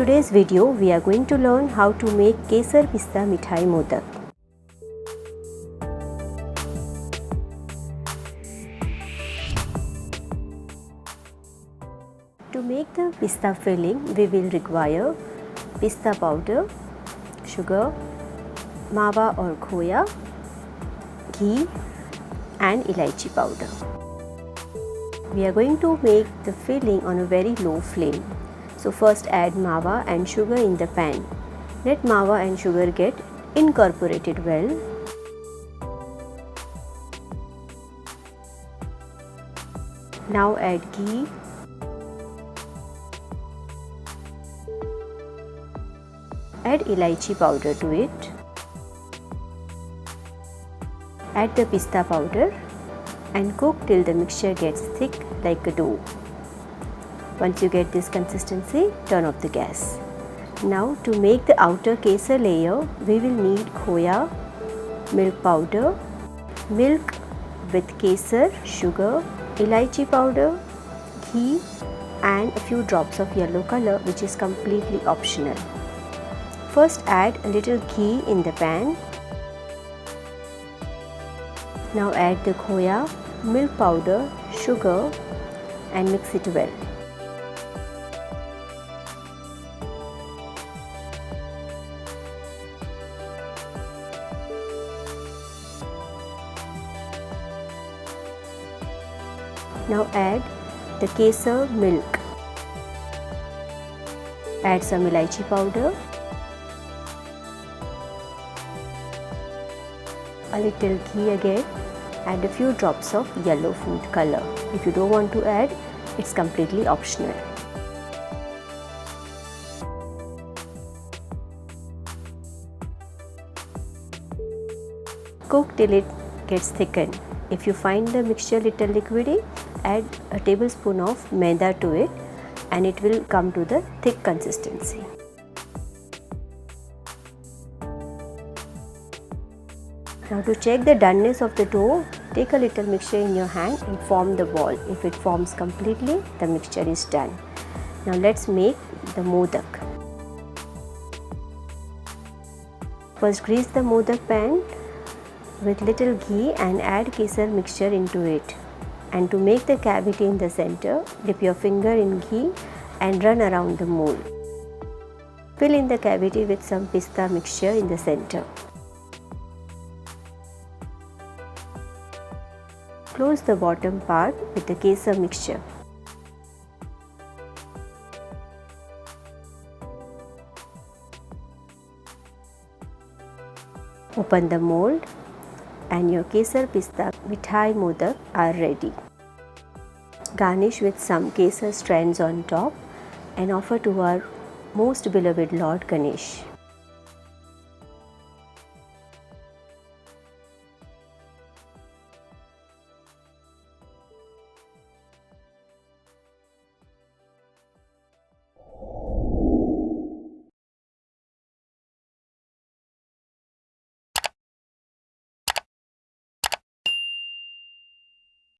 today's video, we are going to learn how to make Kesar Pista Mithai Modak. To make the pista filling, we will require pista powder, sugar, Mawa or Khoya, ghee and elaichi powder. We are going to make the filling on a very low flame. So first add Mawa and sugar in the pan. Let Mawa and sugar get incorporated well. Now add ghee. Add elaichi powder to it. Add the pista powder and cook till the mixture gets thick like a dough. Once you get this consistency, turn off the gas. Now to make the outer kesar layer, we will need khoya, milk powder, milk with kesar, sugar, elaichi powder, ghee and a few drops of yellow color, which is completely optional. First add a little ghee in the pan. Now add the khoya, milk powder, sugar and mix it well. Now add the kesar milk. Add some elaichi powder, a little ghee again, add a few drops of yellow food color. If you don't want to add, it's completely optional. Cook till it gets thickened. If you find the mixture little liquidy, add a tablespoon of maida to it and it will come to the thick consistency. Now to check the doneness of the dough, take a little mixture in your hand and form the ball. If it forms completely, the mixture is done. Now let's make the modak. First grease the modak pan with little ghee and add kesar mixture into it. And to make the cavity in the center, dip your finger in ghee and run around the mold. Fill in the cavity with some pista mixture in the center. Close the bottom part with the kesar mixture. Open the mold and your Kesar Pista Mithai Modak are ready. Garnish with some kesar strands on top and offer to our most beloved Lord Ganesh.